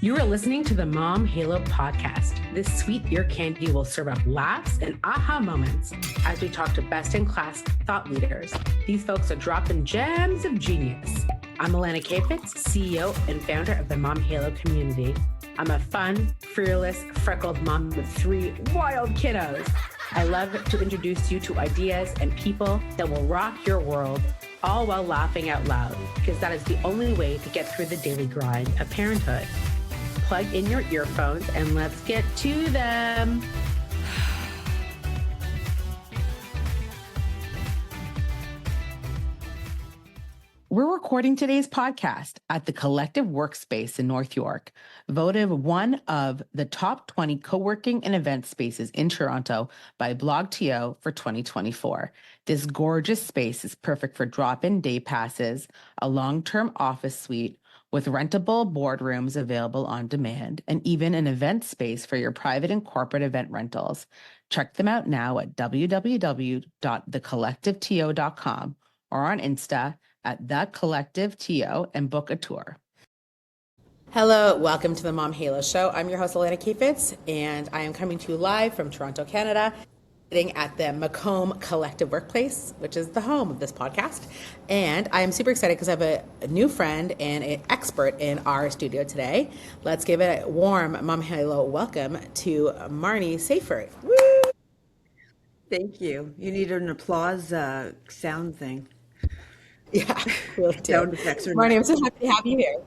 You are listening to the Mom Halo podcast. This sweet ear candy will serve up laughs and aha moments as we talk to best-in-class thought leaders. These folks are dropping gems of genius. I'm Marni Saifert, CEO and founder of the Mom Halo community. I'm a fun, fearless, freckled mom with 3 wild kiddos. I love to introduce you to ideas and people that will rock your world, all while laughing out loud, because that is the only way to get through the daily grind of parenthood. Plug in your earphones and let's get to them. We're recording today's podcast at the Collective Workspace in North York, voted one of the top 20 co-working and event spaces in Toronto by BlogTO for 2024. This gorgeous space is perfect for drop-in day passes, a long-term office suite with rentable boardrooms available on demand, and even an event space for your private and corporate event rentals. Check them out now at www.thecollectiveto.com or on Insta at thecollectiveto and book a tour. Hello, welcome to the Mom Halo Show. I'm your host, Marni Saifert, and I am coming to you live from Toronto, Canada, sitting at the Macomb Collective Workplace, which is the home of this podcast. And I am super excited because I have a new friend and an expert in our studio today. Let's give it a warm Mom Halo welcome to Marni Saifert. Woo! Thank you. You need an applause sound thing. Yeah, really do. Sound effects are Marni, I'm so happy to have you here.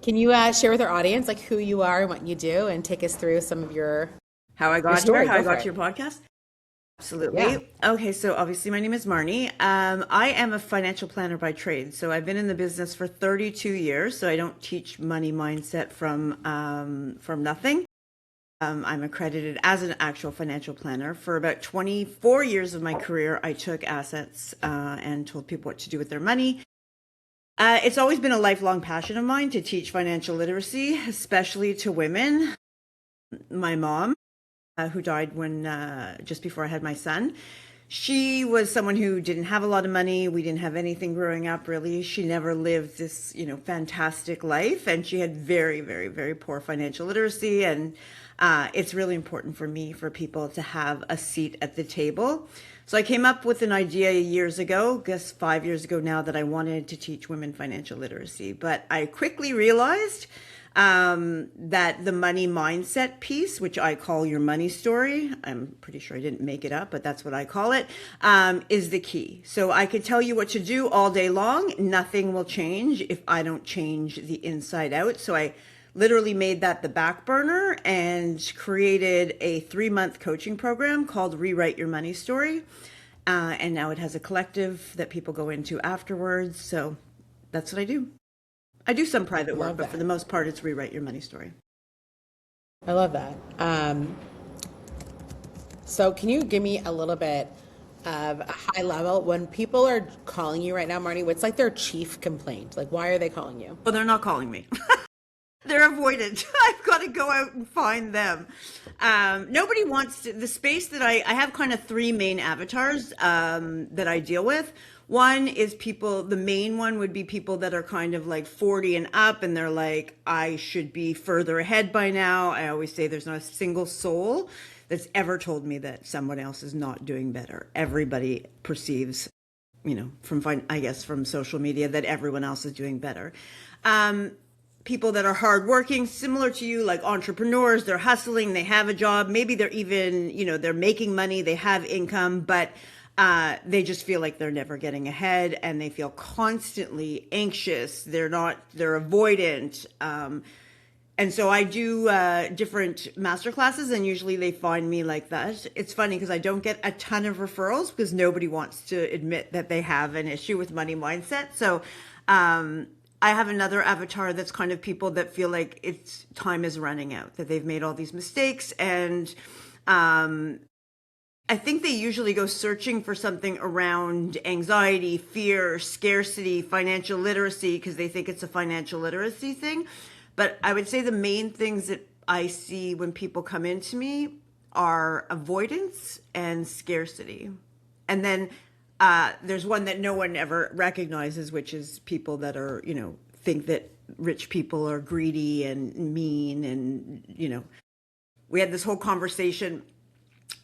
Can you share with our audience like who you are and what you do, and take us through some of your how I got here, how I got to your podcast? Absolutely. Yeah. Okay, so obviously my name is Marni. I am a financial planner by trade. So I've been in the business for 32 years. So I don't teach money mindset from nothing. I'm accredited as an actual financial planner. For about 24 years of my career, I took assets and told people what to do with their money. It's always been a lifelong passion of mine to teach financial literacy, especially to women. My mom, who died when just before I had my son, she was someone who didn't have a lot of money. We didn't have anything growing up, really. She never lived this, fantastic life, and she had very, very, very poor financial literacy. And it's really important for me, for people to have a seat at the table. So I came up with an idea years ago, I guess 5 years ago now, that I wanted to teach women financial literacy. But I quickly realized that the money mindset piece, which I call your money story, I'm pretty sure I didn't make it up, but that's what I call it, is the key. So I could tell you what to do all day long. Nothing will change if I don't change the inside out. So I literally made that the back burner and created a 3-month coaching program called Rewrite Your Money Story. And now it has a collective that people go into afterwards. So that's what I do. I do some private work, but for the most part, it's Rewrite Your Money Story. I love that. So can you give me a little bit of a high level, when people are calling you right now, Marni, what's like their chief complaint? Like, why are they calling you? Well, they're not calling me. They're avoidant. I've got to go out and find them. Nobody wants to, the space that I have kind of 3 main avatars that I deal with. One is people, the main one would be people that are kind of like 40 and up, and they're like, I should be further ahead by now. I always say there's not a single soul that's ever told me that someone else is not doing better. Everybody perceives, from social media, that everyone else is doing better. People that are hardworking, similar to you, like entrepreneurs, they're hustling, they have a job, maybe they're even, they're making money, they have income, but they just feel like they're never getting ahead, and they feel constantly anxious. They're avoidant. And so I do different masterclasses, and usually they find me like that. It's funny because I don't get a ton of referrals because nobody wants to admit that they have an issue with money mindset. So I have another avatar that's kind of people that feel like it's time is running out, that they've made all these mistakes, and I think they usually go searching for something around anxiety, fear, scarcity, financial literacy, because they think it's a financial literacy thing. But I would say the main things that I see when people come into me are avoidance and scarcity. And then there's one that no one ever recognizes, which is people that are, think that rich people are greedy and mean. And, we had this whole conversation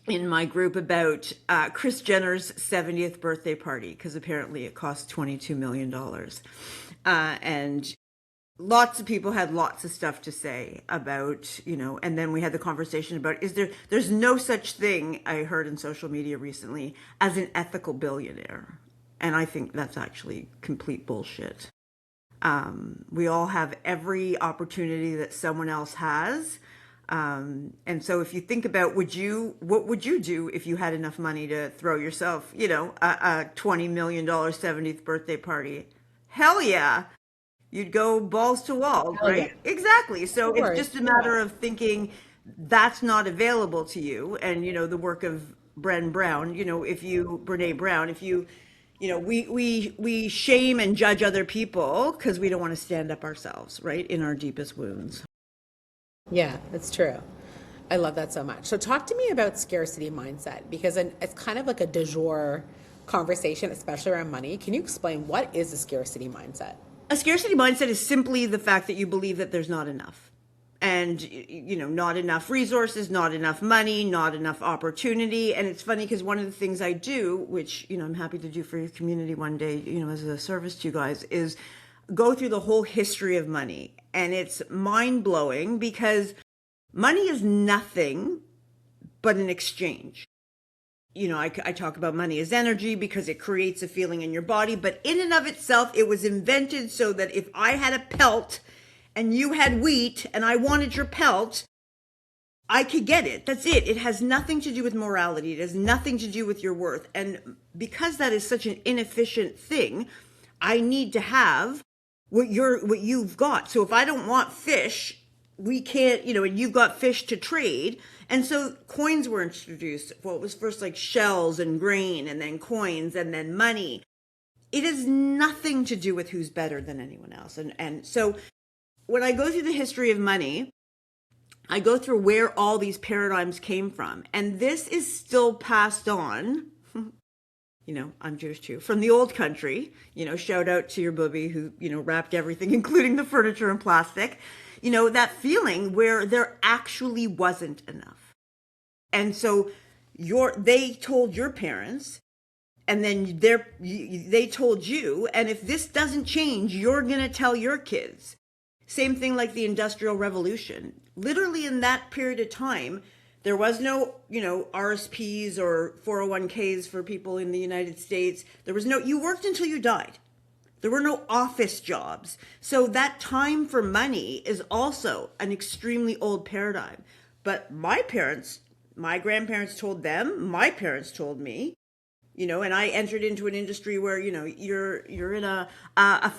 in my group about Kris Jenner's 70th birthday party, because apparently it cost $22 million. And lots of people had lots of stuff to say about, and then we had the conversation about, there's no such thing, I heard in social media recently, as an ethical billionaire. And I think that's actually complete bullshit. We all have every opportunity that someone else has. And so if you think about, what would you do if you had enough money to throw yourself, a $20 million 70th birthday party? Hell yeah. You'd go balls to walls, right? Yeah. Exactly. So it's just a matter of thinking that's not available to you. And, the work of Brene Brown, Brene Brown, we shame and judge other people because we don't want to stand up ourselves, right? In our deepest wounds. Yeah, that's true. I love that so much. So talk to me about scarcity mindset, because it's kind of like a du jour conversation, especially around money. Can you explain what is a scarcity mindset? A scarcity mindset is simply the fact that you believe that there's not enough. And, not enough resources, not enough money, not enough opportunity. And it's funny because one of the things I do, which, I'm happy to do for your community one day, as a service to you guys, is go through the whole history of money. And it's mind-blowing because money is nothing but an exchange. I talk about money as energy because it creates a feeling in your body, but in and of itself, it was invented so that if I had a pelt and you had wheat and I wanted your pelt, I could get it. That's it. It has nothing to do with morality. It has nothing to do with your worth. And because that is such an inefficient thing, I need to have what you've got. So if I don't want fish, we can't, and you've got fish to trade. And so coins were introduced. Well, it was first like shells and grain, and then coins, and then money. It has nothing to do with who's better than anyone else. And so when I go through the history of money, I go through where all these paradigms came from. And this is still passed on. I'm Jewish too, from the old country, shout out to your booby who, wrapped everything, including the furniture in plastic, that feeling where there actually wasn't enough. And so they told your parents, and then they told you, and if this doesn't change, you're going to tell your kids. Same thing like the Industrial Revolution. Literally in that period of time, there was no, RSPs or 401ks for people in the United States. You worked until you died. There were no office jobs. So that time for money is also an extremely old paradigm. But my grandparents told them, my parents told me, and I entered into an industry where, you're in a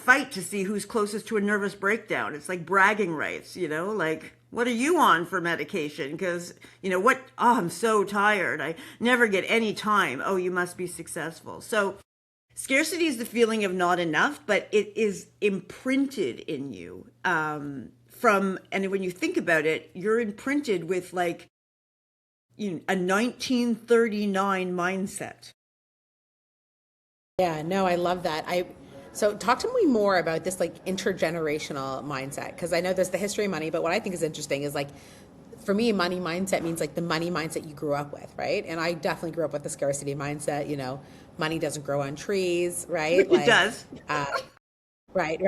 fight to see who's closest to a nervous breakdown. It's like bragging rights, like, what are you on for medication? Because, I'm so tired. I never get any time. Oh, you must be successful. So scarcity is the feeling of not enough, but it is imprinted in you. And when you think about it, you're imprinted with like, a 1939 mindset. Yeah, no, I love that. So talk to me more about this like intergenerational mindset, because I know there's the history of money, but what I think is interesting is like, for me, money mindset means like the money mindset you grew up with, right? And I definitely grew up with the scarcity mindset, money doesn't grow on trees, right? It does. Right.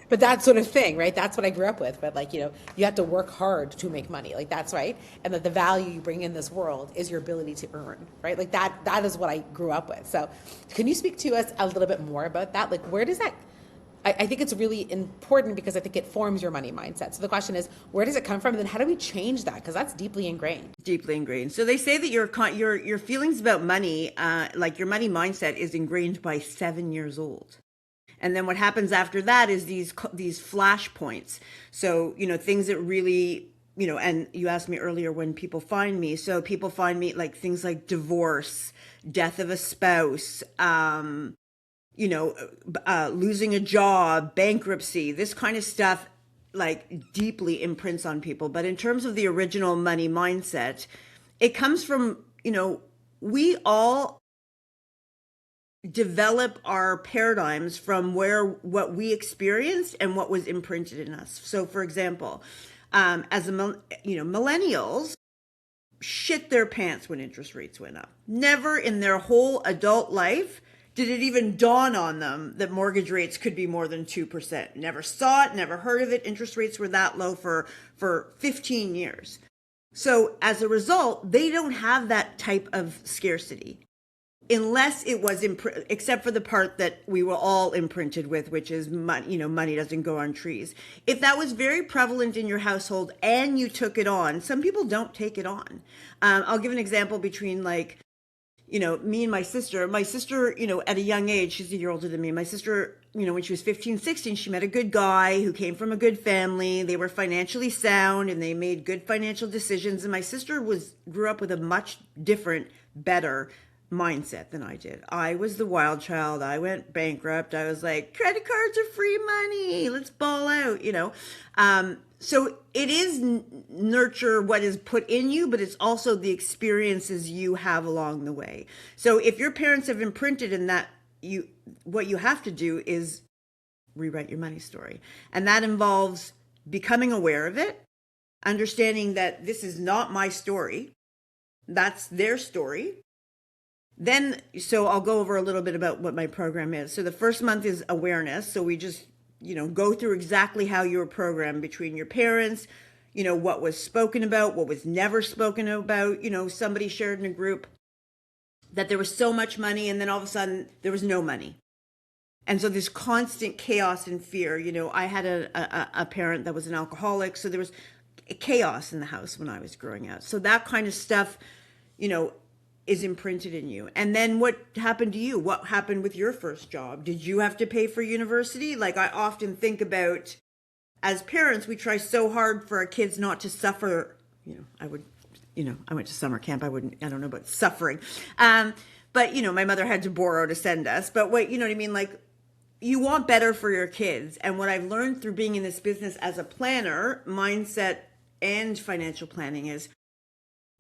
But that sort of thing, right? That's what I grew up with. But like, you have to work hard to make money. Like that's right. And that the value you bring in this world is your ability to earn, right? Like that is what I grew up with. So can you speak to us a little bit more about that? Like where does that, I think it's really important because I think it forms your money mindset. So the question is, where does it come from? And then how do we change that? Because that's deeply ingrained. Deeply ingrained. So they say that your feelings about money, like your money mindset is ingrained by 7 years old. And then what happens after that is these flash points. So, things that really, and you asked me earlier when people find me. So people find me like things like divorce, death of a spouse, losing a job, bankruptcy, this kind of stuff like deeply imprints on people. But in terms of the original money mindset, it comes from, we all develop our paradigms from what we experienced and what was imprinted in us. So for example, millennials shit their pants when interest rates went up. Never in their whole adult life did it even dawn on them that mortgage rates could be more than 2%. Never saw it, never heard of it. Interest rates were that low for 15 years. So as a result, they don't have that type of scarcity unless it was, except for the part that we were all imprinted with, which is money, money doesn't go on trees. If that was very prevalent in your household and you took it on, some people don't take it on. I'll give an example between me and my sister, at a young age, she's a year older than me. My sister, when she was 15, 16, she met a good guy who came from a good family. They were financially sound and they made good financial decisions. And my sister grew up with a much different, better mindset than I did. I was the wild child. I went bankrupt. I was like, credit cards are free money. Let's ball out, So it is nurture what is put in you, but it's also the experiences you have along the way. So if your parents have imprinted in that, what you have to do is rewrite your money story. And that involves becoming aware of it, understanding that this is not my story. That's their story. So I'll go over a little bit about what my program is. So the first month is awareness. So we just, go through exactly how you were programmed between your parents, what was spoken about, what was never spoken about. Somebody shared in a group that there was so much money and then all of a sudden there was no money. And so there's constant chaos and fear. I had a parent that was an alcoholic. So there was chaos in the house when I was growing up. So that kind of stuff, is imprinted in you. And then what happened to you? What happened with your first job? Did you have to pay for university? Like I often think about, as parents, we try so hard for our kids not to suffer. I went to summer camp. I don't know about suffering. But my mother had to borrow to send us. But you know what I mean? Like you want better for your kids. And what I've learned through being in this business as a planner, mindset and financial planning is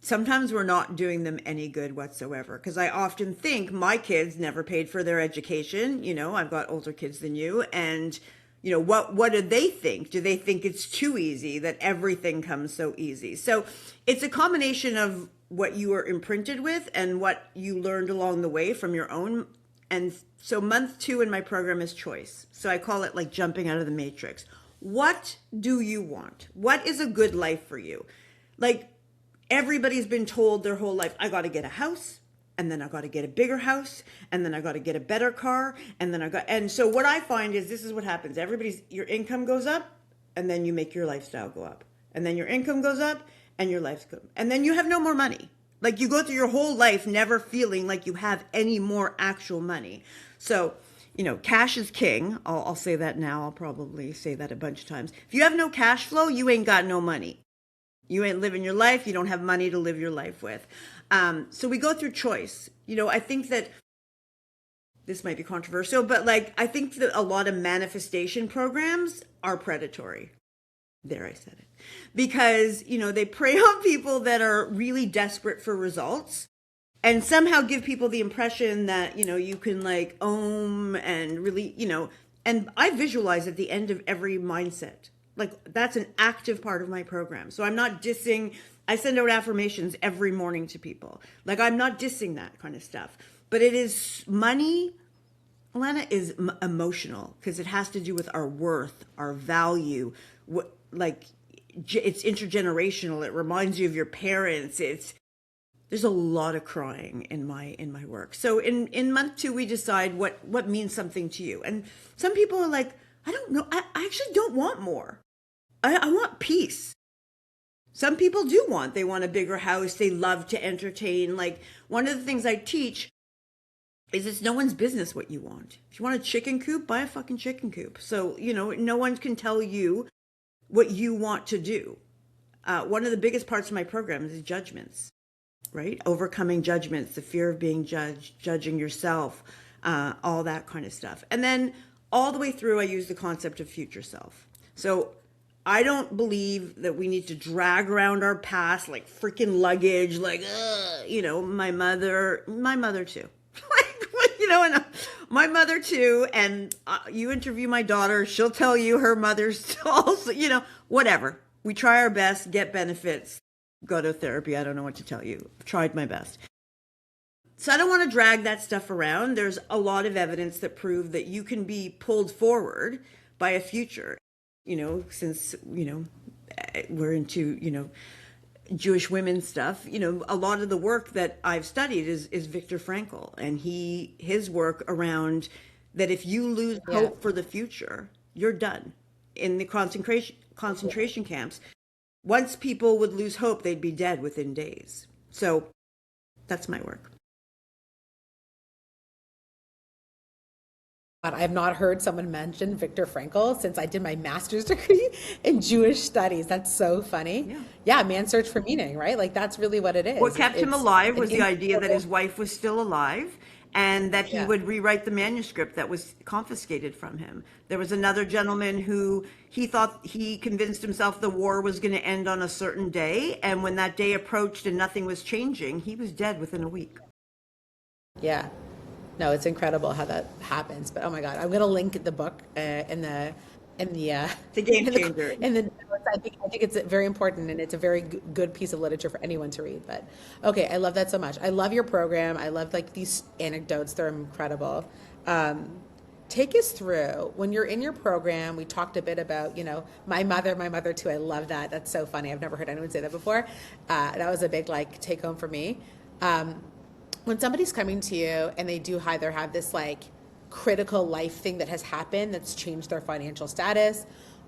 sometimes we're not doing them any good whatsoever. Because I often think my kids never paid for their education. I've got older kids than you. And, what do they think? Do they think it's too easy, that everything comes so easy? So it's a combination of what you were imprinted with and what you learned along the way from your own. And so month 2 in my program is choice. So I call it like jumping out of the matrix. What do you want? What is a good life for you? Like, everybody's been told their whole life, I got to get a house, and then I got to get a bigger house, and then I got to get a better car, and so what I find is this is what happens. Your income goes up, and then you make your lifestyle go up, and then your income goes up, and your life goes up, and then you have no more money. Like you go through your whole life never feeling like you have any more actual money. So, cash is king. I'll say that now. I'll probably say that a bunch of times. If you have no cash flow, you ain't got no money. You ain't living your life. You don't have money to live your life with. So we go through choice. I think that this might be controversial, but I think that a lot of manifestation programs are predatory. There, I said it. Because, they prey on people that are really desperate for results and somehow give people the impression that, you can own and really, and I visualize at the end of every mindset. That's an active part of my program. So I'm not dissing. I send out affirmations every morning to people. I'm not dissing that kind of stuff. But it is money, Alana, is emotional because it has to do with our worth, our value. It's intergenerational. It reminds you of your parents. There's a lot of crying in my work. So in month 2, we decide what means something to you. And some people are like, I don't know. I actually don't want more. I want peace. Some people they want a bigger house. They love to entertain. One of the things I teach is it's no one's business what you want. If you want a chicken coop, buy a fucking chicken coop. So, no one can tell you what you want to do. One of the biggest parts of my program is judgments, right? Overcoming judgments, the fear of being judged, judging yourself, all that kind of stuff. And then all the way through, I use the concept of future self. So I don't believe that we need to drag around our past like freaking luggage, my mother too. And my mother too. And you interview my daughter, she'll tell you her mother's also, whatever. We try our best, get benefits, go to therapy. I don't know what to tell you. I've tried my best. So I don't want to drag that stuff around. There's a lot of evidence that prove that you can be pulled forward by a future, since, we're into, Jewish women stuff. A lot of the work that I've studied is Viktor Frankl, and his work around that if you lose hope for the future, you're done. In the concentration camps, once people would lose hope, they'd be dead within days. So that's my work. But I have not heard someone mention Viktor Frankl since I did my master's degree in Jewish studies. That's so funny. Yeah, man's search for meaning, right? Like that's really what it is. What kept him alive was the idea that his wife was still alive and that he would rewrite the manuscript that was confiscated from him. There was another gentleman who he convinced himself the war was going to end on a certain day. And when that day approached and nothing was changing, he was dead within a week. Yeah. No, it's incredible how that happens. But oh my God, I'm going to link the book in the Game Changer. I think it's very important, and it's a very good piece of literature for anyone to read. But okay, I love that so much. I love your program. I love like these anecdotes. They're incredible. Take us through when you're in your program. We talked a bit about, my mother too. I love that. That's so funny. I've never heard anyone say that before. That was a big like take home for me. When somebody's coming to you and they do either have this like critical life thing that has happened that's changed their financial status,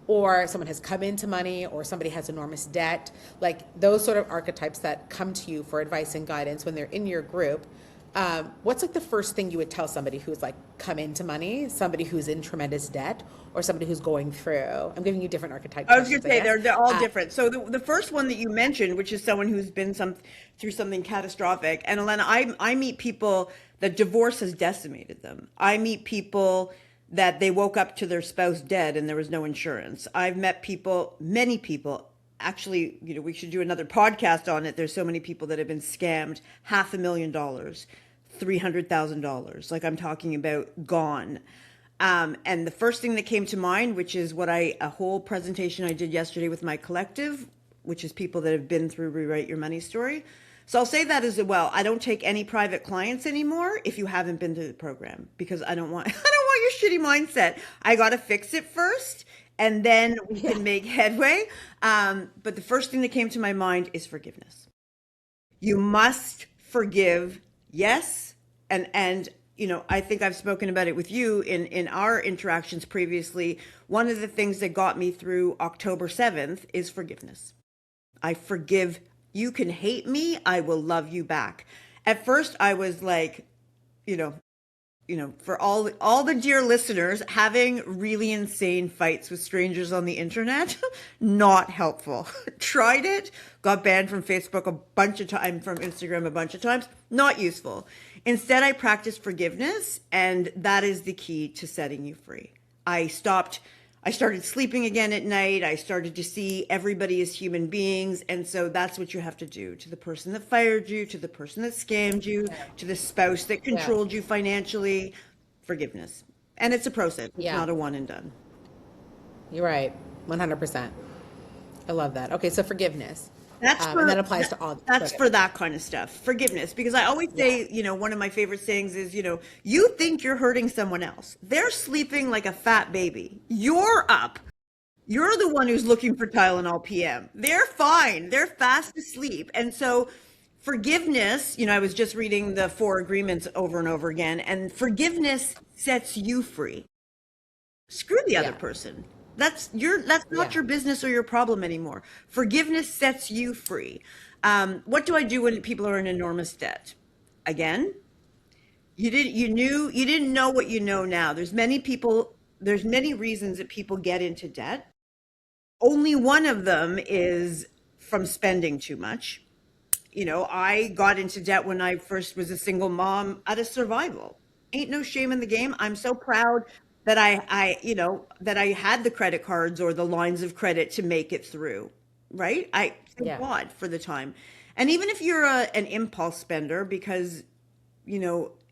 or someone has come into money, or somebody has enormous debt, like those sort of archetypes that come to you for advice and guidance when they're in your group, what's like the first thing you would tell somebody who's like come into money, somebody who's in tremendous debt, or somebody who's going through? I'm giving you different archetypes. I was going to say they're all different. So the first one that you mentioned, which is someone who's been through something catastrophic, and Elena, I meet people that divorce has decimated them. I meet people that they woke up to their spouse dead and there was no insurance. I've met many people. Actually, we should do another podcast on it. There's so many people that have been scammed $500,000, $300,000. Like I'm talking about gone. And the first thing that came to mind, which is a whole presentation I did yesterday with my collective, which is people that have been through Rewrite Your Money Story. So I'll say that as well. I don't take any private clients anymore if you haven't been through the program, because I don't want your shitty mindset. I got to fix it first, and then we can make headway. But the first thing that came to my mind is forgiveness. You must forgive. Yes. And I think I've spoken about it with you in our interactions previously. One of the things that got me through October 7th is forgiveness. I forgive. You can hate me, I will love you back. At first I was like, for all the dear listeners, having really insane fights with strangers on the internet, not helpful. Tried it, got banned from Facebook a bunch of times, from Instagram a bunch of times, not useful. Instead, I practiced forgiveness, and that is the key to setting you free. I started sleeping again at night. I started to see everybody as human beings. And so that's what you have to do to the person that fired you, to the person that scammed you, to the spouse that controlled you financially. Forgiveness. And it's a process. It's not a one and done. You're right. 100%. I love that. Okay, so forgiveness. And that applies to all. That's for that kind of stuff. Forgiveness. Because I always say, one of my favorite sayings is, you think you're hurting someone else. They're sleeping like a fat baby. You're up. You're the one who's looking for Tylenol PM. They're fine. They're fast asleep. And so forgiveness, I was just reading the 4 agreements over and over again, and forgiveness sets you free. Screw the other person. That's not your business or your problem anymore. Forgiveness sets you free. What do I do when people are in enormous debt? Again, you didn't know what you know now. There's many reasons that people get into debt. Only one of them is from spending too much. I got into debt when I first was a single mom out of survival. Ain't no shame in the game. I'm so proud that I had the credit cards or the lines of credit to make it through, right? I thank God for the time. And even if you're an impulse spender, because,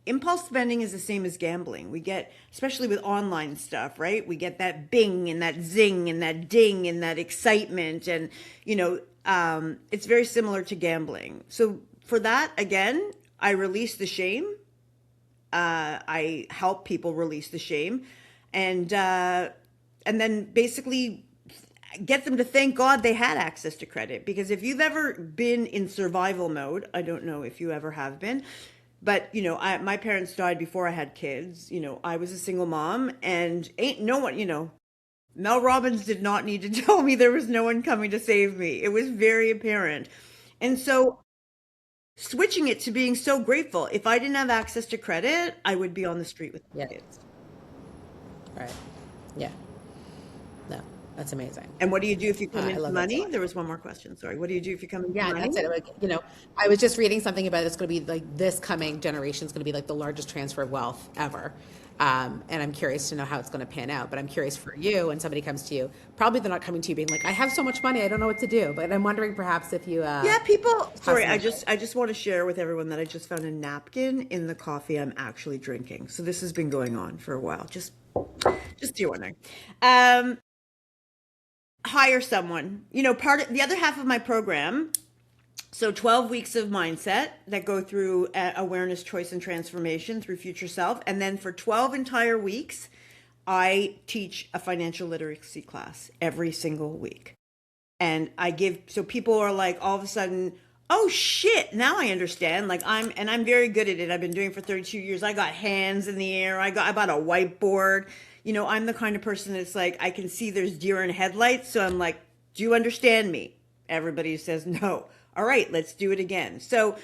impulse spending is the same as gambling. We get, especially with online stuff, right? We get that bing and that zing and that ding and that excitement. And, it's very similar to gambling. So for that, again, I release the shame. I help people release the shame. And then basically get them to thank God they had access to credit. Because if you've ever been in survival mode, I don't know if you ever have been, but my parents died before I had kids. I was a single mom, and ain't no one, Mel Robbins did not need to tell me there was no one coming to save me. It was very apparent. And so switching it to being so grateful. If I didn't have access to credit, I would be on the street with my kids. Right. Yeah. No, that's amazing. And what do you do if you come into money? There was one more question. Sorry. What do you do if you come into money? Yeah, that's it. Like, I was just reading something about it's going to be like this coming generation is going to be like the largest transfer of wealth ever. And I'm curious to know how it's going to pan out. But I'm curious for you, when somebody comes to you, probably they're not coming to you being like, I have so much money, I don't know what to do. But I'm wondering perhaps if you people. Sorry, I just want to share with everyone that I just found a napkin in the coffee I'm actually drinking. So this has been going on for a while. Just you're wondering. Hire someone. Part of the other half of my program. So 12 weeks of mindset that go through awareness, choice, and transformation through future self. And then for 12 entire weeks, I teach a financial literacy class every single week. And so people are like, all of a sudden, oh shit, now I understand. Like I'm very good at it. I've been doing it for 32 years. I got hands in the air. I bought a whiteboard. I'm the kind of person that's like, I can see there's deer in headlights. So I'm like, do you understand me? Everybody says no. All right, let's do it again. So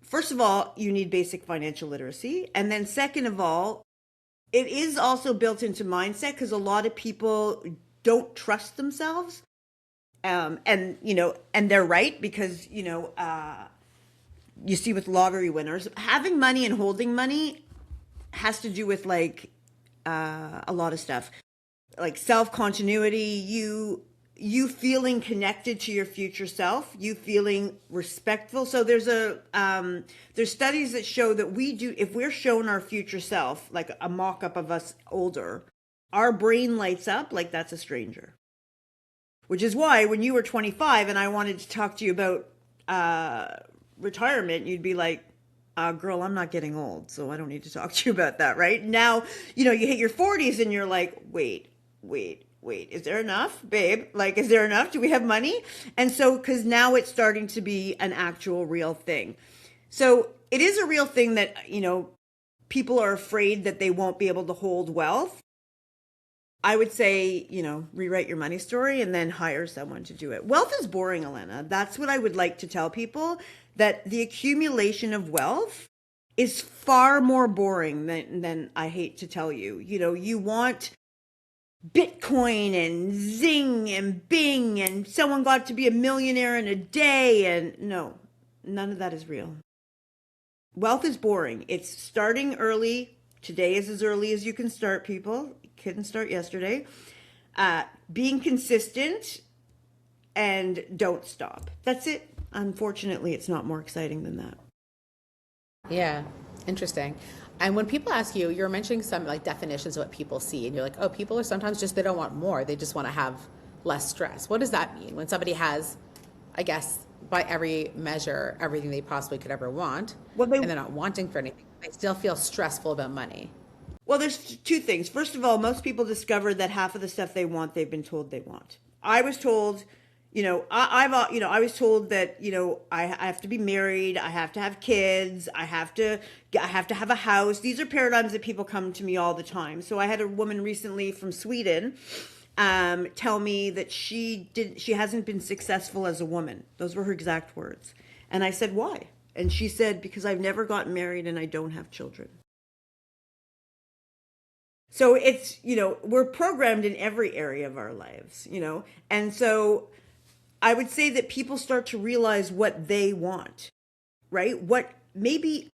first of all, you need basic financial literacy. And then second of all, it is also built into mindset because a lot of people don't trust themselves. And they're right because, you see with lottery winners, having money and holding money has to do with like a lot of stuff, like self-continuity, you feeling connected to your future self, you feeling respectful. So there's studies that show that if we're shown our future self, like a mock-up of us older, our brain lights up like that's a stranger. Which is why when you were 25 and I wanted to talk to you about retirement, you'd be like, girl, I'm not getting old, so I don't need to talk to you about that, right? Now, you hit your 40s and you're like, wait, is there enough, babe? Like, is there enough? Do we have money? And so, because now it's starting to be an actual real thing. So it is a real thing that, people are afraid that they won't be able to hold wealth. I would say, rewrite your money story and then hire someone to do it. Wealth is boring, Elena. That's what I would like to tell people, that the accumulation of wealth is far more boring than I hate to tell you. You want Bitcoin and zing and bing and someone got to be a millionaire in a day. And no, none of that is real. Wealth is boring. It's starting early. Today is as early as you can start, people. Couldn't start yesterday. Being consistent and don't stop. That's it. Unfortunately, it's not more exciting than that. Yeah, interesting. And when people ask you, you're mentioning some like definitions of what people see, and you're like, oh, people are sometimes they don't want more. They just want to have less stress. What does that mean? When somebody has, I guess, by every measure, everything they possibly could ever want, and they're not wanting for anything, they still feel stressful about money. Well, there's two things. First of all, most people discover that half of the stuff they want, they've been told they want. I was told, I was told that, I have to be married, I have to have kids, I have to have a house. These are paradigms that people come to me all the time. So I had a woman recently from Sweden tell me that she hasn't been successful as a woman. Those were her exact words. And I said, why? And she said, because I've never gotten married and I don't have children. So it's, we're programmed in every area of our lives, and so I would say that people start to realize what they want, right? What maybe,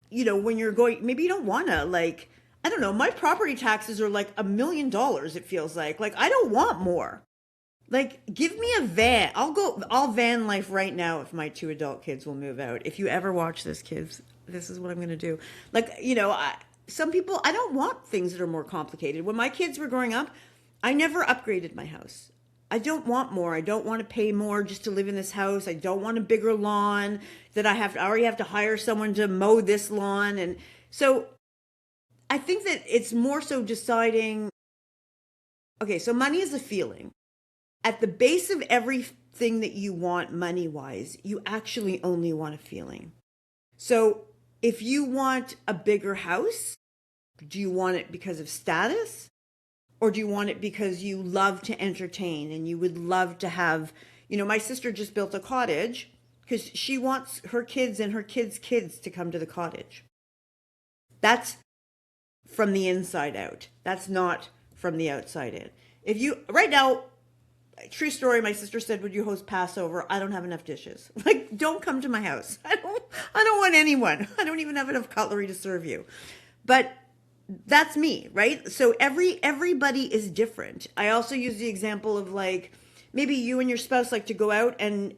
when you're going, maybe you don't want to, like, I don't know, my property taxes are like $1 million, it feels like I don't want more. Like, give me a van. I'll van life right now if my 2 adult kids will move out. If you ever watch this, kids, this is what I'm going to do. Like, some people, I don't want things that are more complicated. When my kids were growing up, I never upgraded my house. I don't want more. I don't want to pay more just to live in this house. I don't want a bigger lawn that I already have to hire someone to mow this lawn. And so I think that it's more so deciding, okay, so money is a feeling. At the base of everything that you want money-wise, you actually only want a feeling. So if you want a bigger house, do you want it because of status? Or do you want it because you love to entertain and you would love to have, my sister just built a cottage because she wants her kids and her kids' kids to come to the cottage. That's from the inside out. That's not from the outside in. Right now, true story, my sister said, would you host Passover? I don't have enough dishes. Like, don't come to my house. I don't want anyone. I don't even have enough cutlery to serve you. But that's me, right? So everybody is different. I also use the example of, like, maybe you and your spouse like to go out and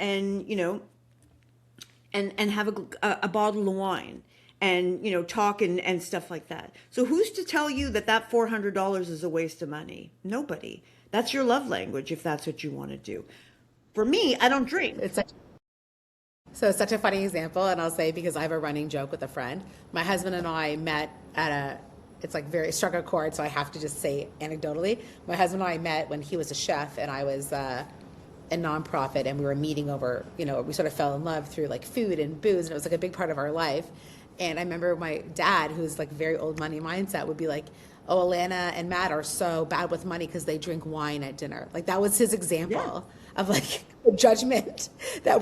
have a bottle of wine and talk and stuff like that. So who's to tell you that $400 is a waste of money? Nobody. That's your love language if that's what you want to do. For me, I don't drink. It's such a funny example, and I'll say, because I have a running joke with a friend. My husband and I met it's like very struck a chord, so I have to just say anecdotally. My husband and I met when he was a chef and I was a nonprofit, and we were meeting over, we sort of fell in love through like food and booze, and it was like a big part of our life. And I remember my dad, who's like very old money mindset, would be like, oh, Alana and Matt are so bad with money because they drink wine at dinner. Like, that was his example of like the judgment that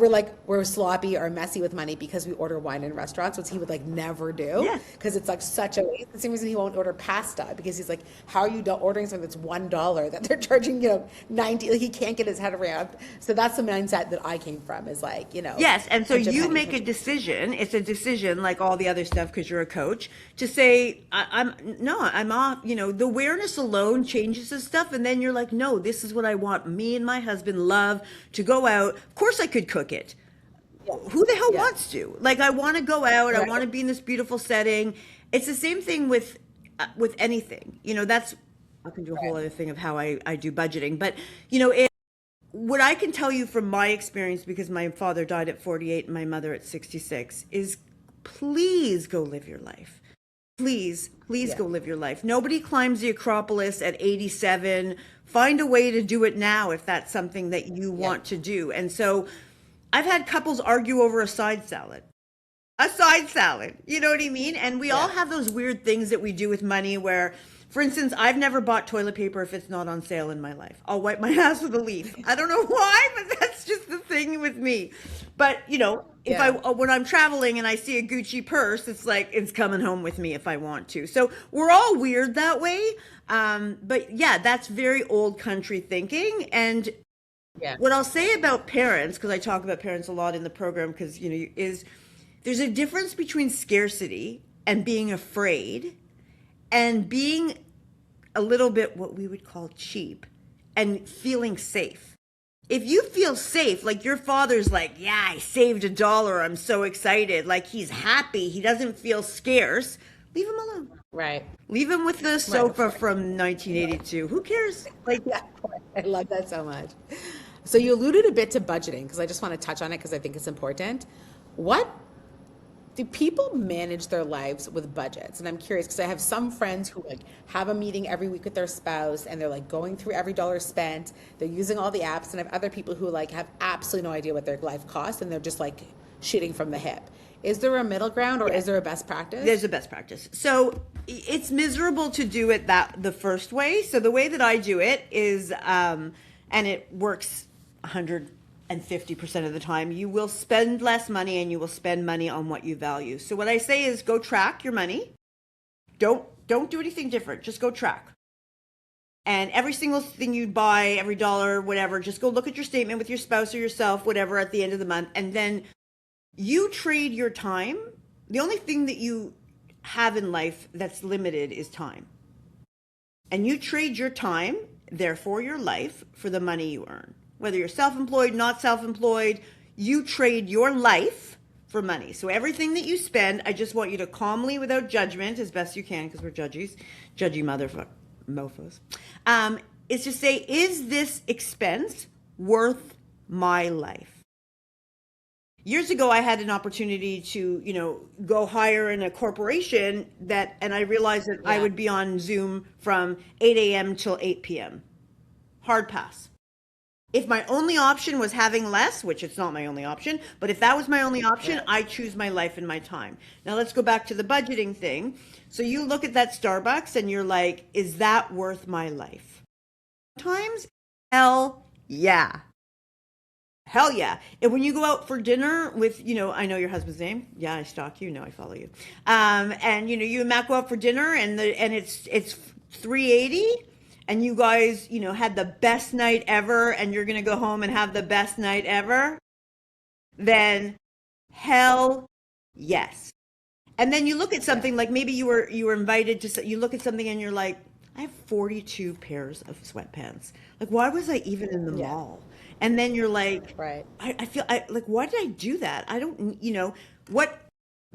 we're sloppy or messy with money because we order wine in restaurants, which he would like never do because it's like such a waste. The same reason he won't order pasta, because he's like, how are you ordering something that's $1 that they're charging, 90? Like, he can't get his head around. So that's the mindset that I came from, is like, Yes, and so you make a decision. It's a decision like all the other stuff, because you're a coach, to say, I'm off. The awareness alone changes this stuff, and then you're like, no, this is what I want. Me and my husband love to go out. Of course I could cook it. Who the hell wants to? Like, I want to go out. Right. I want to be in this beautiful setting. It's the same thing with anything. I can do a whole other thing of how I do budgeting. But, what I can tell you from my experience, because my father died at 48 and my mother at 66, is please go live your life. Please go live your life. Nobody climbs the Acropolis at 87. Find a way to do it now if that's something that you want to do. And so I've had couples argue over a side salad. You know what I mean? And we all have those weird things that we do with money where, for instance, I've never bought toilet paper if it's not on sale in my life. I'll wipe my ass with a leaf. I don't know why, but that's just the thing with me. But, when I'm traveling and I see a Gucci purse, it's like, it's coming home with me if I want to. So we're all weird that way. But yeah, that's very old country thinking. And what I'll say about parents, because I talk about parents a lot in the program, because, is there's a difference between scarcity and being afraid and being a little bit what we would call cheap and feeling safe. If you feel safe, like your father's like, yeah, I saved $1. I'm so excited. Like, he's happy. He doesn't feel scarce. Leave him alone. Right. Leave him with the sofa from 1982. Who cares? Like, I love that so much. So you alluded a bit to budgeting, because I just want to touch on it because I think it's important. What do people manage their lives with budgets? And I'm curious, because I have some friends who like have a meeting every week with their spouse and they're like going through every dollar spent. They're using all the apps, and I have other people who like have absolutely no idea what their life costs, and they're just like shooting from the hip. Is there a middle ground, or is there a best practice? There's a best practice. So it's miserable to do it the first way. So the way that I do it is, and it works 150% of the time, you will spend less money and you will spend money on what you value. So what I say is, go track your money. Don't do anything different. Just go track. And every single thing you buy, every dollar, whatever, just go look at your statement with your spouse or yourself, whatever, at the end of the month. And then you trade your time. The only thing that you have in life that's limited is time. And you trade your time, therefore your life, for the money you earn. Whether you're self-employed, not self-employed, you trade your life for money. So everything that you spend, I just want you to calmly, without judgment, as best you can, because we're judgy mofos, is to say, is this expense worth my life? Years ago, I had an opportunity to, go hire in a corporation and I realized that I would be on Zoom from 8 a.m. till 8 p.m. Hard pass. If my only option was having less, which it's not my only option, but if that was my only option, I choose my life and my time. Now let's go back to the budgeting thing. So you look at that Starbucks and you're like, is that worth my life? Sometimes, hell yeah. Hell yeah. And when you go out for dinner with, I know your husband's name. Yeah, I stalk you. No, I follow you. And you and Matt go out for dinner and it's $380 and you guys, had the best night ever and you're going to go home and have the best night ever, then hell yes. And then you look at something like maybe you were invited to, you look at something and you're like, I have 42 pairs of sweatpants. Like, why was I even in the mall? And then you're like, right. I feel like, why did I do that? I don't, what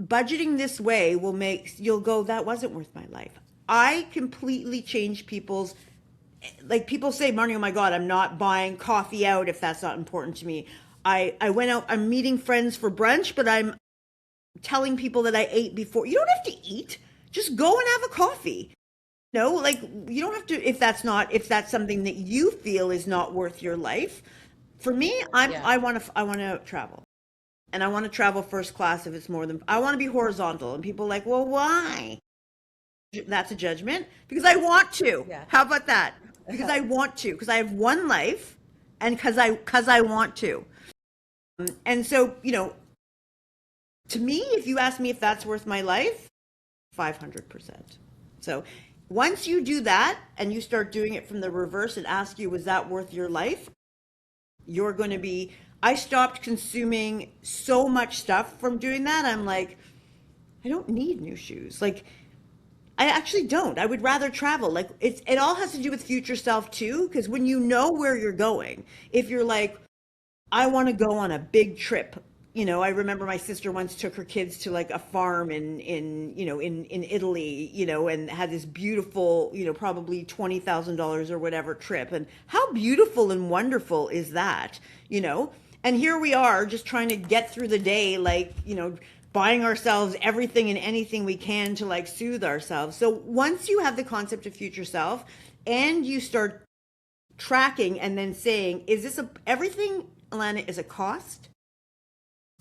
budgeting this way will make, you'll go, that wasn't worth my life. I completely change people's, like people say, Marni, oh my God, I'm not buying coffee out if that's not important to me. I went out, I'm meeting friends for brunch, but I'm telling people that I ate before. You don't have to eat, just go and have a coffee. No, like you don't have to, if that's something that you feel is not worth your life. For me, I want to travel, and I want to travel first class if it's more than, I want to be horizontal. And people are like, well, why? That's a judgment because I want to. Yeah. How about that? Because I want to, because I have one life and because I want to. And so, to me, if you ask me if that's worth my life, 500%. So once you do that and you start doing it from the reverse and ask you, was that worth your life? You're going to be, I stopped consuming so much stuff from doing that. I'm like, I don't need new shoes. Like, I actually don't. I would rather travel. Like, it all has to do with future self too, because when you know where you're going, if you're like, I want to go on a big trip. I remember my sister once took her kids to like a farm in Italy, and had this beautiful, probably $20,000 or whatever trip. And how beautiful and wonderful is that, And here we are just trying to get through the day, like, buying ourselves everything and anything we can to like soothe ourselves. So once you have the concept of future self and you start tracking and then saying, is this everything, Alana, is a cost?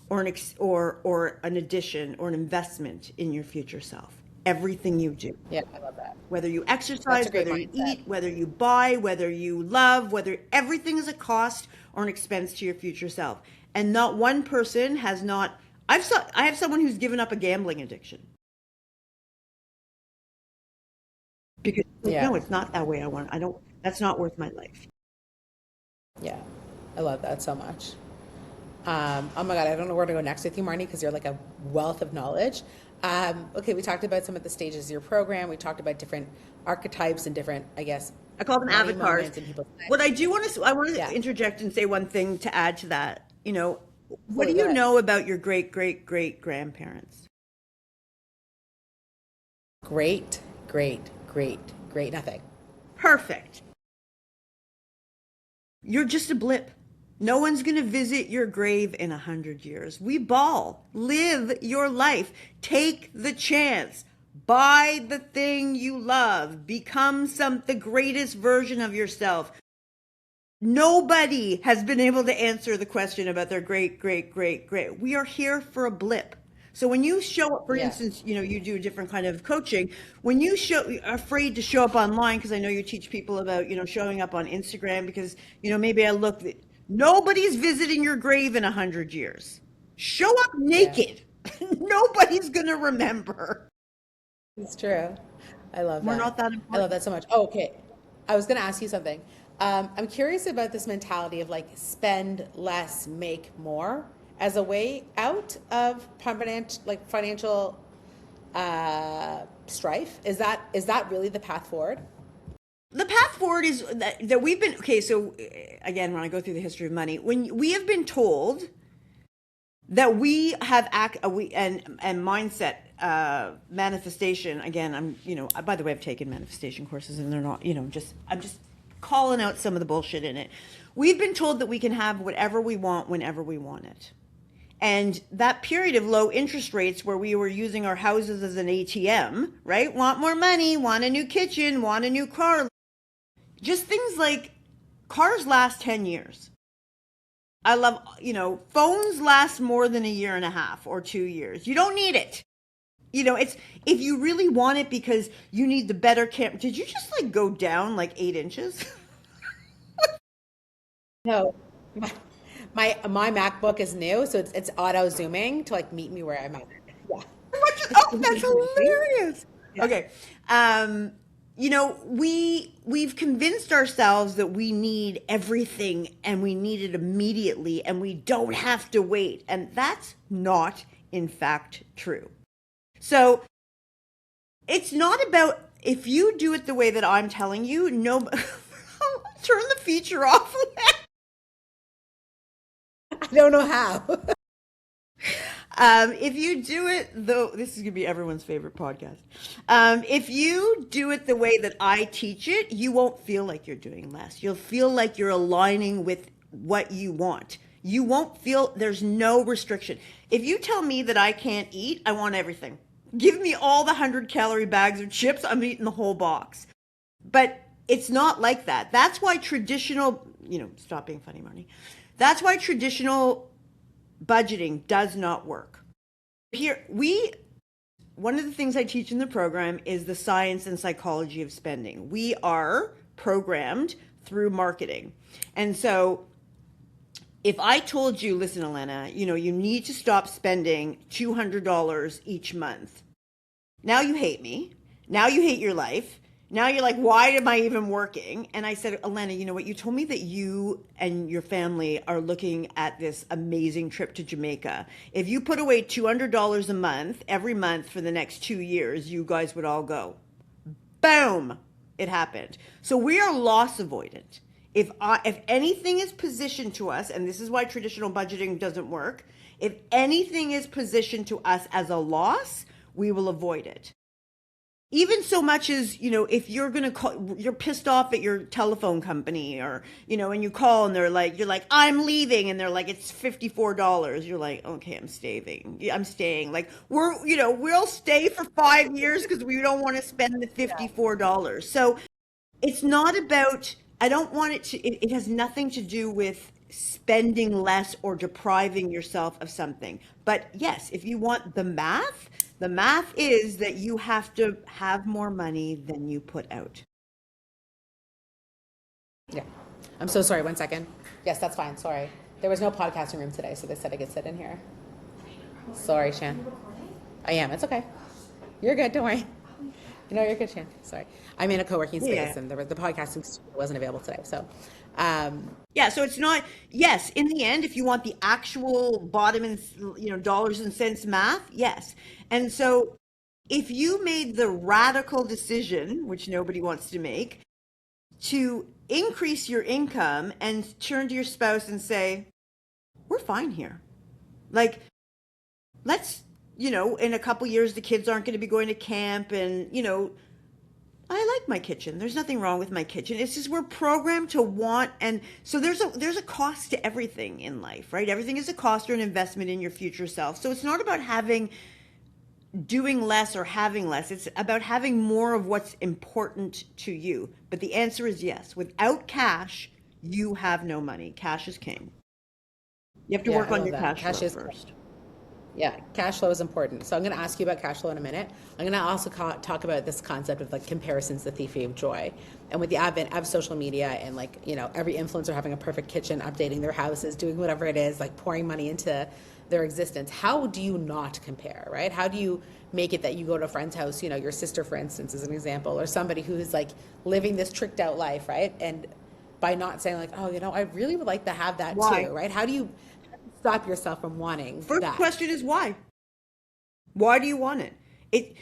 Or an addition or an investment in your future self. Everything you do. Yeah, I love that. Whether you exercise, whether you eat, whether you buy, whether you love, whether everything is a cost or an expense to your future self. And not one person has not. I have someone who's given up a gambling addiction. Because no, it's not that way. That's not worth my life. Yeah, I love that so much. Oh my God, I don't know where to go next with you, Marni, because you're like a wealth of knowledge. Okay, we talked about some of the stages of your program. We talked about different archetypes and different, I guess, I call them avatars. What I want to interject and say one thing to add to that. What do you know about your great, great, great grandparents? Great, nothing. Perfect. You're just a blip. No one's going to visit your grave in 100 years. We ball. Live your life. Take the chance. Buy the thing you love. Become the greatest version of yourself. Nobody has been able to answer the question about their great, great, great, great. We are here for a blip. So when you show up, for instance, you do a different kind of coaching. When you are afraid to show up online, because I know you teach people about, showing up on Instagram because, maybe I look... Nobody's visiting your grave in 100 years. Show up naked. Yeah. Nobody's going to remember. It's true. I love that. We're not that important. I love that so much. Oh, okay. I was going to ask you something. I'm curious about this mentality of like spend less, make more as a way out of financial strife. Is that really the path forward? The path forward is that we've been, okay, so again, when I go through the history of money, when we have been told that we have and mindset manifestation. Again, by the way, I've taken manifestation courses, and they're not, I'm just calling out some of the bullshit in it. We've been told that we can have whatever we want whenever we want it. And that period of low interest rates where we were using our houses as an ATM, right? Want more money, want a new kitchen, want a new car. Just things like cars last 10 years. I love, phones last more than a year and a half or 2 years. You don't need it. It's if you really want it because you need the better camera. Did you just go down 8 inches? No. My MacBook is new, so it's auto zooming to meet me where I'm at. Yeah. Oh, that's hilarious. Yeah. Okay. We've convinced ourselves that we need everything and we need it immediately and we don't have to wait. And that's not, in fact, true. So it's not about if you do it the way that I'm telling you, no, turn the feature off. I don't know how. If you do it, though, this is going to be everyone's favorite podcast. If you do it the way that I teach it, you won't feel like you're doing less. You'll feel like you're aligning with what you want. You won't feel there's no restriction. If you tell me that I can't eat, I want everything. Give me all the 100-calorie bags of chips. I'm eating the whole box. But it's not like that. That's why traditional, stop being funny, Marni. That's why traditional budgeting does not work. One of the things I teach in the program is the science and psychology of spending. We are programmed through marketing. And so if I told you, listen, Elena, you need to stop spending $200 each month. Now you hate me. Now you hate your life. Now you're like, why am I even working? And I said, Elena, you know what? You told me that you and your family are looking at this amazing trip to Jamaica. If you put away $200 a month, every month for the next 2 years, you guys would all go. Boom. It happened. So we are loss avoidant. If anything is positioned to us, and this is why traditional budgeting doesn't work, if anything is positioned to us as a loss, we will avoid it. Even so much as, if you're going to call, you're pissed off at your telephone company or, and you call and you're like, I'm leaving. And they're like, it's $54. You're like, okay, I'm staying. We'll stay for 5 years because we don't want to spend the $54. So it's not about, I don't want it has nothing to do with spending less or depriving yourself of something. But yes, if you want the math is that you have to have more money than you put out. Yeah. I'm so sorry. 1 second. Yes, that's fine. Sorry. There was no podcasting room today, so they said I could sit in here. Sorry, Shan. I am. It's okay. You're good. Don't worry. You're good, Shan. Sorry. I'm in a co-working space, and the podcasting studio wasn't available today. So, so it's not, yes, in the end, if you want the actual bottom and, dollars and cents math, yes. And so if you made the radical decision, which nobody wants to make, to increase your income and turn to your spouse and say, we're fine here. Let's, in a couple years, the kids aren't going to be going to camp and, I like my kitchen. There's nothing wrong with my kitchen. It's just we're programmed to want, and so there's a cost to everything in life, right? Everything is a cost or an investment in your future self. So it's not about doing less or having less. It's about having more of what's important to you. But the answer is yes. Without cash, you have no money. Cash is king. You have to work on your cash flow first. Yeah, cash flow is important. So I'm going to ask you about cash flow in a minute. I'm going to also talk about this concept of comparison's the thief of joy. And with the advent of social media and every influencer having a perfect kitchen, updating their houses, doing whatever it is, pouring money into their existence, how do you not compare, right? How do you make it that you go to a friend's house, your sister, for instance, as an example, or somebody who is living this tricked out life, right? And by not saying I really would like to have that too, right? How do you stop yourself from wanting First that? Question is why? Why do you want it?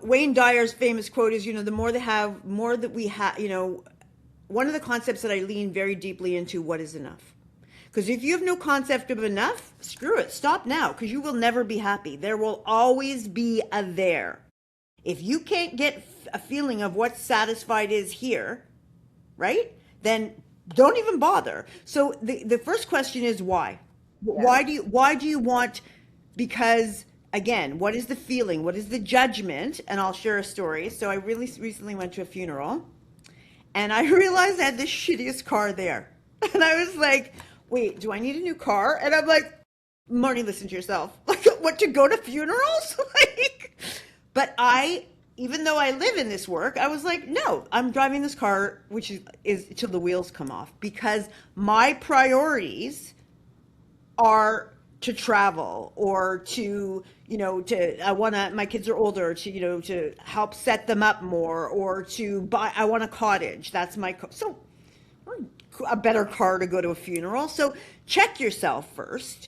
Wayne Dyer's famous quote is, the more they have, more that we have, one of the concepts that I lean very deeply into, what is enough? Because if you have no concept of enough, screw it. Stop now, because you will never be happy. There will always be a there. If you can't get a feeling of what satisfied is here, right? Then don't even bother. So the first question is why? Why do you want? Because again, what is the feeling? What is the judgment? And I'll share a story. So I really recently went to a funeral, and I realized I had the shittiest car there, and I was like, wait, do I need a new car? And I'm like, Marni, listen to yourself. Like, what, to go to funerals? Like, but even though I live in this work, I was like, no, I'm driving this car, which is till the wheels come off, because my priorities are to travel, or to, my kids are older, to help set them up more, or I want a cottage. That's so a better car to go to a funeral. So check yourself first.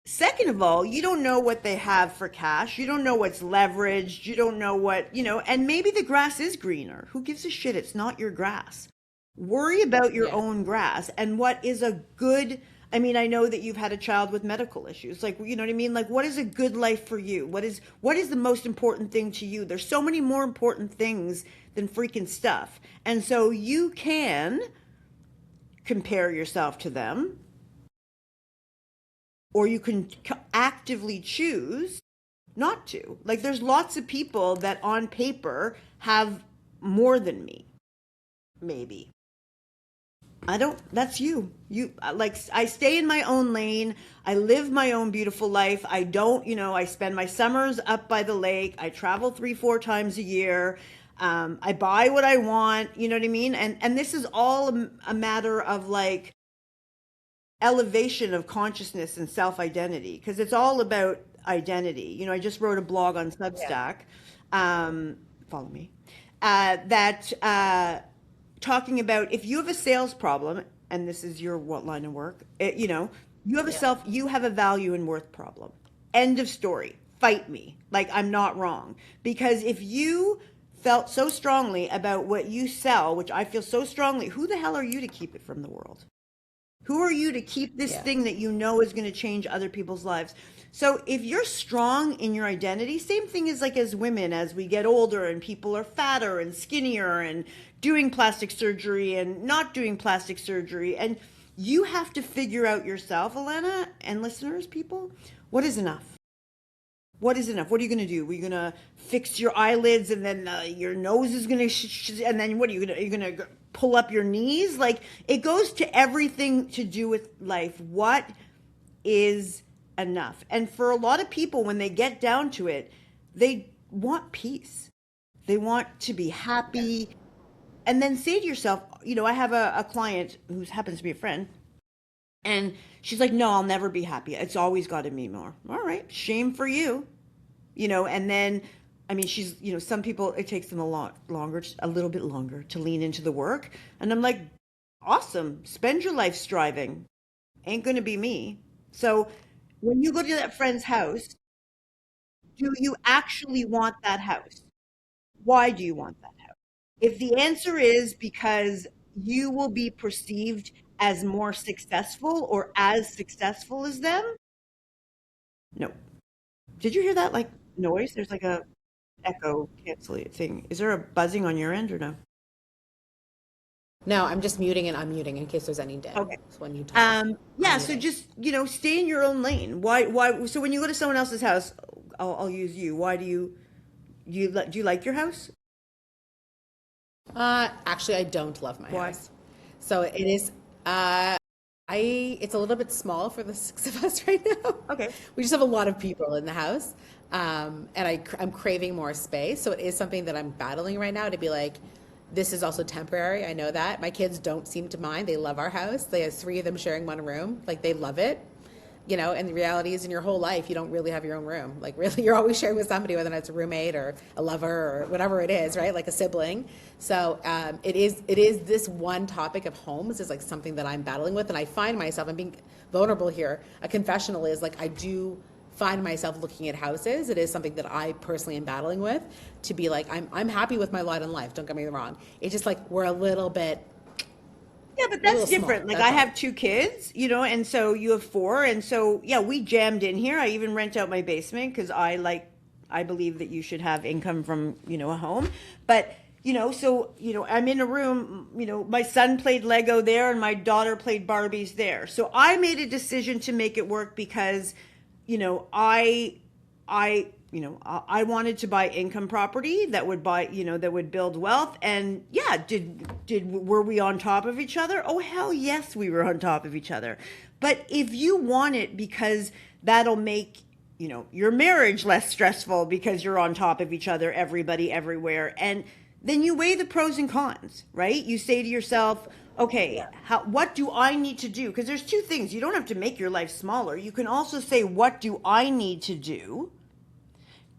Second of all, you don't know what they have for cash. You don't know what's leveraged. You don't know what, and maybe the grass is greener. Who gives a shit? It's not your grass. Worry about your own grass and what is a good, I know that you've had a child with medical issues. Like, you know what I mean? Like, what is a good life for you? What is the most important thing to you? There's so many more important things than freaking stuff. And so you can compare yourself to them, or you can actively choose not to. Like, there's lots of people that on paper have more than me, maybe. That's you. I stay in my own lane. I live my own beautiful life. I don't, I spend my summers up by the lake. I travel 3-4 times a year. I buy what I want, you know what I mean? And this is all a matter of like elevation of consciousness and self-identity, because it's all about identity. I just wrote a blog on Substack, follow me, talking about, if you have a sales problem, and this is your what line of work, you have you have a value and worth problem. End of story. Fight me. Like, I'm not wrong. Because if you felt so strongly about what you sell, which I feel so strongly, who the hell are you to keep it from the world? Who are you to keep this thing that you know is going to change other people's lives? So if you're strong in your identity, same thing as like as women, as we get older and people are fatter and skinnier and doing plastic surgery and not doing plastic surgery. And you have to figure out yourself, Alana and listeners, people, what is enough? What is enough? What are you going to do? Are you going to fix your eyelids, and then your nose is going to, and then what are you going to pull up your knees? Like, it goes to everything to do with life. What is enough? And for a lot of people, when they get down to it, they want peace. They want to be happy. And then say to yourself, I have a client who happens to be a friend, and she's like, no, I'll never be happy. It's always got to be more. All right. Shame for you. And then, she's, some people, it takes them a little bit longer to lean into the work. And I'm like, awesome. Spend your life striving. Ain't going to be me. So when you go to that friend's house, do you actually want that house? Why do you want that house? If the answer is because you will be perceived as more successful or as successful as them, no. Did you hear that like noise? There's like a echo canceling thing. Is there a buzzing on your end or no? No, I'm just muting and unmuting in case there's any dead. Okay. So when you talk. So just, stay in your own lane. Why? So when you go to someone else's house, I'll use you. Why do you like your house? Actually, I don't love my house. So it is, it's a little bit small for the 6 of us right now. Okay. We just have a lot of people in the house. And I'm craving more space. So it is something that I'm battling right now, to be like, this is also temporary. I know that. My kids don't seem to mind. They love our house. They have 3 of them sharing one room. Like, they love it. And the reality is, in your whole life, you don't really have your own room. Like, really, you're always sharing with somebody, whether it's a roommate or a lover or whatever it is, right? Like a sibling. So it is this one topic of homes is like something that I'm battling with. And I find myself, I'm being vulnerable here. A confessional is like, I do find myself looking at houses. It is something that I personally am battling with, to be like, I'm happy with my lot in life. Don't get me wrong. It's just like, we're a little bit Yeah, but They're a that's little small. different. Like I That's all. have two kids, and so you have four, and so yeah, we jammed in here. I even rent out my basement because I believe that you should have income from, a home. But, so, I'm in a room, my son played Lego there and my daughter played Barbies there. So I made a decision to make it work because, I wanted to buy income property that would that would build wealth. And yeah, were we on top of each other? Oh, hell yes, we were on top of each other. But if you want it because that'll make your marriage less stressful because you're on top of each other, everybody, everywhere. And then you weigh the pros and cons, right? You say to yourself, okay, what do I need to do? Because there's two things. You don't have to make your life smaller. You can also say, what do I need to do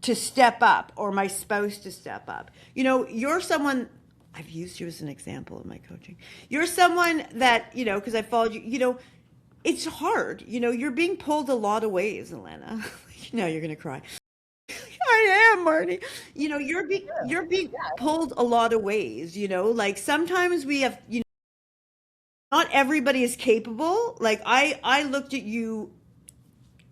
to step up, or my spouse to step up? You're someone, I've used you as an example in my coaching. You're someone that, because I followed you, it's hard. You're being pulled a lot of ways, Elena. Now you're going to cry. I am, Marnie. You're being pulled a lot of ways, like sometimes we have, not everybody is capable. Like I looked at you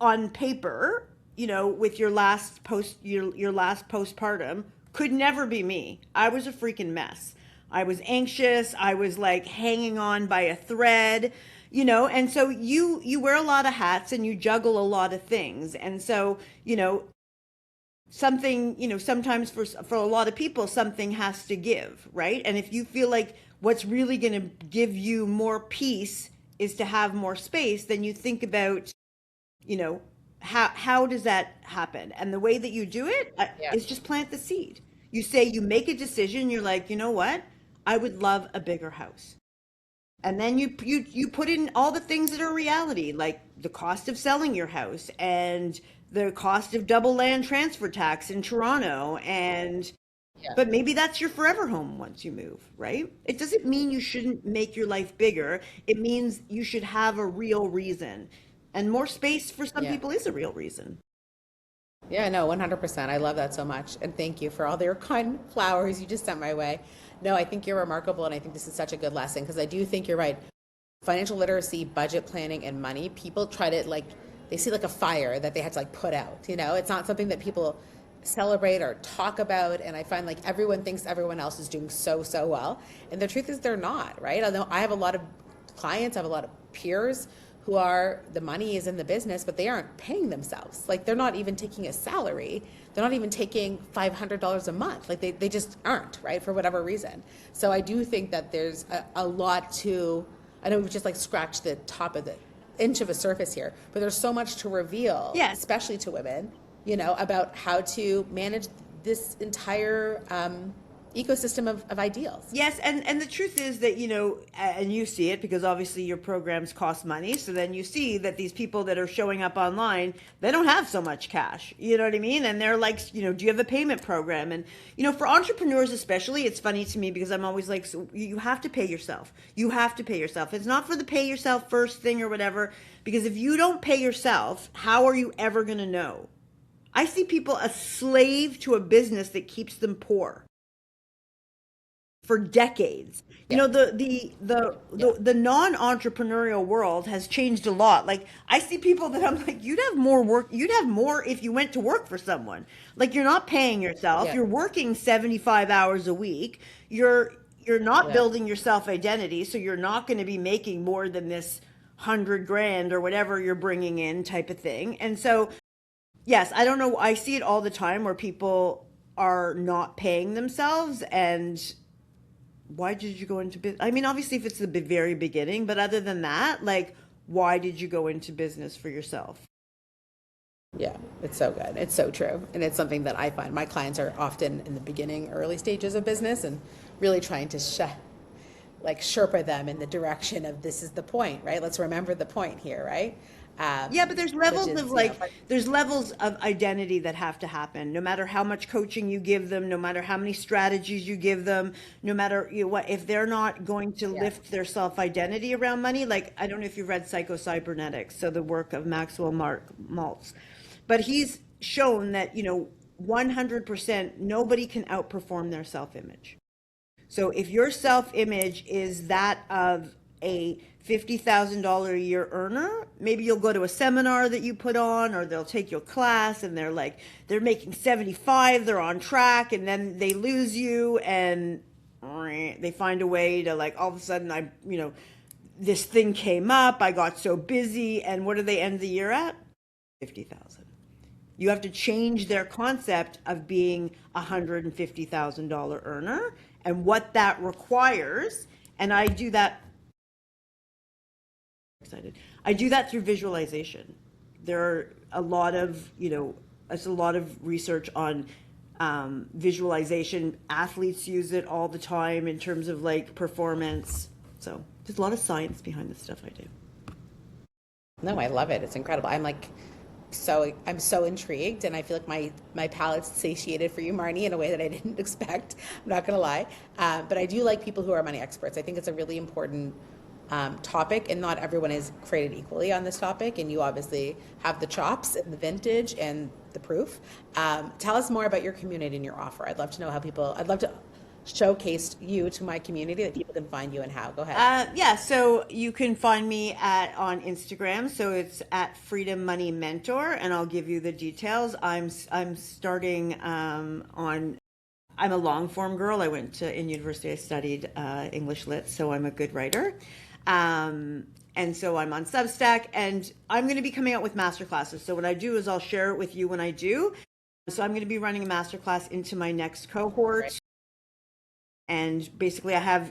on paper, with your last postpartum, could never be me. I was a freaking mess. I was anxious. I was like hanging on by a thread, and so you wear a lot of hats and you juggle a lot of things. And so, something, sometimes for a lot of people, something has to give, right? And if you feel like what's really going to give you more peace is to have more space, then you think about, how does that happen? And the way that you do it is just plant the seed. You make a decision. You're like, you know what? I would love a bigger house. And then you put in all the things that are reality, like the cost of selling your house and the cost of double land transfer tax in Toronto. But maybe that's your forever home once you move, right? It doesn't mean you shouldn't make your life bigger. It means you should have a real reason. And more space for some people is a real reason. Yeah, no, 100%. I love that so much. And thank you for all your kind flowers you just sent my way. No, I think you're remarkable. And I think this is such a good lesson because I do think you're right. Financial literacy, budget planning, and money, people try to they see like a fire that they had to put out. It's not something that people celebrate or talk about. And I find everyone thinks everyone else is doing so well. And the truth is they're not, right? Although I have a lot of clients, I have a lot of peers who are, the money is in the business, but they aren't paying themselves. They're not even taking a salary. They're not even taking $500 a month. They just aren't, right? For whatever reason. So I do think that there's a lot to, I know we've just scratched the top of the inch of a surface here, but there's so much to reveal, especially to women, about how to manage this entire ecosystem of ideals. Yes, and the truth is that, and you see it because obviously your programs cost money. So then you see that these people that are showing up online, they don't have so much cash. You know what I mean? And they're like, do you have a payment program? And, for entrepreneurs especially, it's funny to me because I'm always like, so you have to pay yourself. You have to pay yourself. It's not for the pay yourself first thing or whatever, because if you don't pay yourself, how are you ever going to know? I see people a slave to a business that keeps them poor for decades. The non-entrepreneurial world has changed a lot. I see people that I'm like, you'd have more if you went to work for someone. You're not paying yourself. You're working 75 hours a week. You're not building your self-identity, so you're not going to be making more than this 100 grand or whatever you're bringing in type of thing. And so, yes, I don't know. I see it all the time where people are not paying themselves. And why did you go into business? I mean, obviously if it's the very beginning, but other than that, why did you go into business for yourself? Yeah, it's so good. It's so true. And it's something that I find my clients are often in the beginning, early stages of business and really trying to Sherpa them in the direction of this is the point, right? Let's remember the point here, right? But there's levels there's levels of identity that have to happen. No matter how much coaching you give them, no matter how many strategies you give them, no matter what, if they're not going to lift their self-identity around money, I don't know if you've read Psycho-Cybernetics, so the work of Maxwell Maltz, but he's shown that 100% nobody can outperform their self-image. So if your self-image is that of a $50,000 a year earner, maybe you'll go to a seminar that you put on, or they'll take your class and they're making 75, they're on track, and then they lose you and they find a way to all of a sudden this thing came up, I got so busy, and what do they end the year at? 50,000. You have to change their concept of being a $150,000 earner and what that requires. And I do that through visualization. There are a lot of, it's a lot of research on visualization. Athletes use it all the time in terms of performance. So there's a lot of science behind the stuff I do. No, I love it. It's incredible. I'm so intrigued, and I feel like my palate's satiated for you, Marni, in a way that I didn't expect. I'm not gonna lie, but I do like people who are money experts. I think it's a really important topic, and not everyone is created equally on this topic. And you obviously have the chops and the vintage and the proof. Tell us more about your community and your offer. I'd love to know how I'd love to showcase you to my community, that people can find you and how. Go ahead. So you can find me on Instagram. So it's at Freedom Money Mentor, and I'll give you the details. I'm starting I'm a long form girl. I went in university. I studied English Lit, so I'm a good writer. And so I'm on Substack, and I'm going to be coming out with masterclasses. So what I do is I'll share it with you when I do. So I'm going to be running a masterclass into my next cohort. Right. And basically I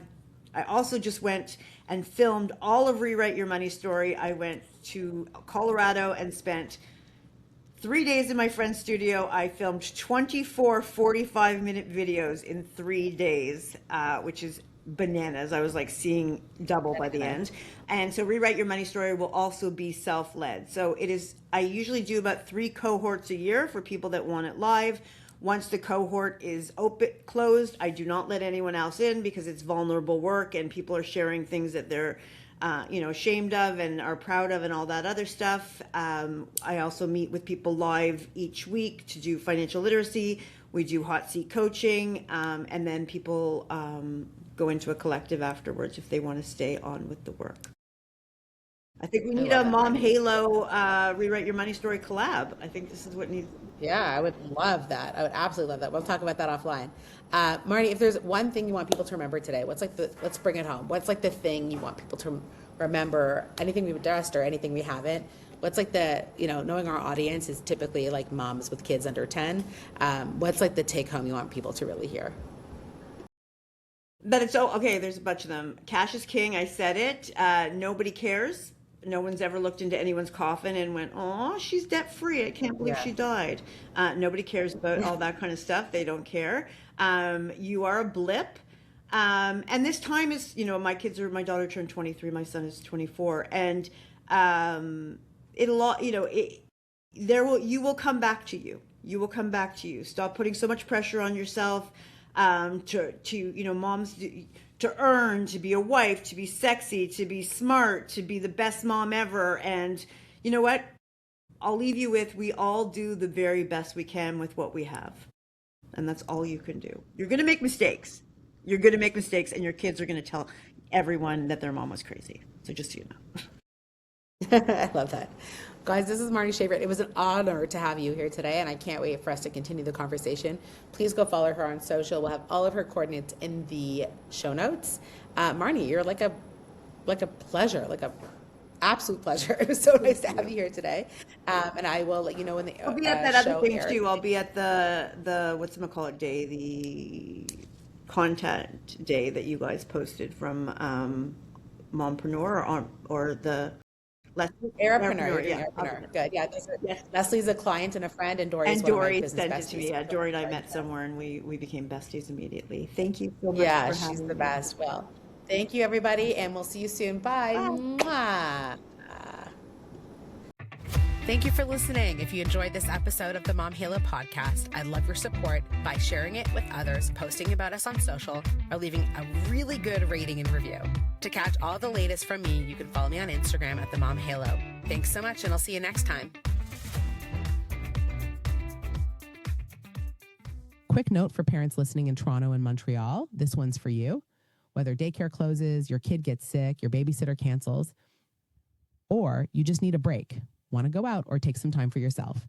also just went and filmed all of Rewrite Your Money Story. I went to Colorado and spent 3 days in my friend's studio. I filmed 24 45-minute videos in 3 days, which is bananas. I was seeing double by the end. And so Rewrite Your Money Story will also be self-led. So I usually do about 3 cohorts a year for people that want it live. Once the cohort is closed, I do not let anyone else in, because it's vulnerable work and people are sharing things that they're ashamed of and are proud of and all that other stuff. I also meet with people live each week to do financial literacy. We do hot seat coaching, and then people go into a collective afterwards if they want to stay on with the work. I think we need a Mom Halo Rewrite Your Money Story collab. I think this is what needs. Yeah, I would love that. I would absolutely love that. We'll talk about that offline. Marni, if there's one thing you want people to remember today, let's bring it home. What's the thing you want people to remember? Anything we've addressed or anything we haven't? What's knowing our audience is typically moms with kids under 10. What's the take home you want people to really hear? But there's a bunch of them. Cash is king. I said it. Nobody cares. No one's ever looked into anyone's coffin and went, "Oh, she's debt free. I can't believe she died." Nobody cares about all that kind of stuff. They don't care. You are a blip. And this time is, my daughter turned 23, my son is 24, and you will come back to you. You will come back to you. Stop putting so much pressure on yourself. Moms to earn, to be a wife, to be sexy, to be smart, to be the best mom ever. And you know what? I'll leave you with, we all do the very best we can with what we have. And that's all you can do. You're going to make mistakes. You're going to make mistakes, and your kids are going to tell everyone that their mom was crazy. So just so you know. I love that. Guys, this is Marni Saifert. It was an honor to have you here today, and I can't wait for us to continue the conversation. Please go follow her on social. We'll have all of her coordinates in the show notes. Marni, you're like a pleasure, like a absolute pleasure. It was so nice to have you here today. And I will let you know when the I'll be at that other thing airs. too. I'll be at the whatchamacallit day, the content day that you guys posted from Mompreneur or the Airpreneur. Yeah. Good. Yeah. Yes. Leslie's a client and a friend, and Dory. And Dory sent it besties. to me. Yeah, Dory and I met somewhere, and we became besties immediately. Thank you so much. Yeah, for she's having the me. best. Well, thank you, everybody, and we'll see you soon. Bye. Mwah. Thank you for listening. If you enjoyed this episode of the Mom Halo podcast, I'd love your support by sharing it with others, posting about us on social, or leaving a really good rating and review. To catch all the latest from me, you can follow me on Instagram at the Mom Halo. Thanks so much, and I'll see you next time. Quick note for parents listening in Toronto and Montreal. This one's for you. Whether daycare closes, your kid gets sick, your babysitter cancels, or you just need a break, want to go out or take some time for yourself,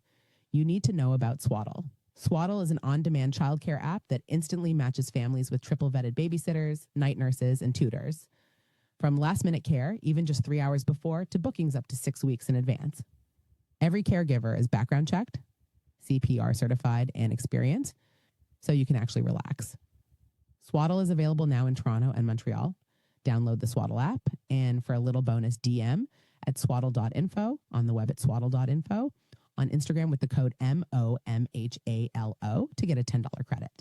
you need to know about Swaddle. Swaddle is an on-demand childcare app that instantly matches families with triple-vetted babysitters, night nurses, and tutors. From last-minute care, even just 3 hours before, to bookings up to 6 weeks in advance. Every caregiver is background checked, CPR certified, and experienced, so you can actually relax. Swaddle is available now in Toronto and Montreal. Download the Swaddle app, and for a little bonus, DM at swaddle.info, on the web at swaddle.info, on Instagram with the code MOMHALO to get a $10 credit.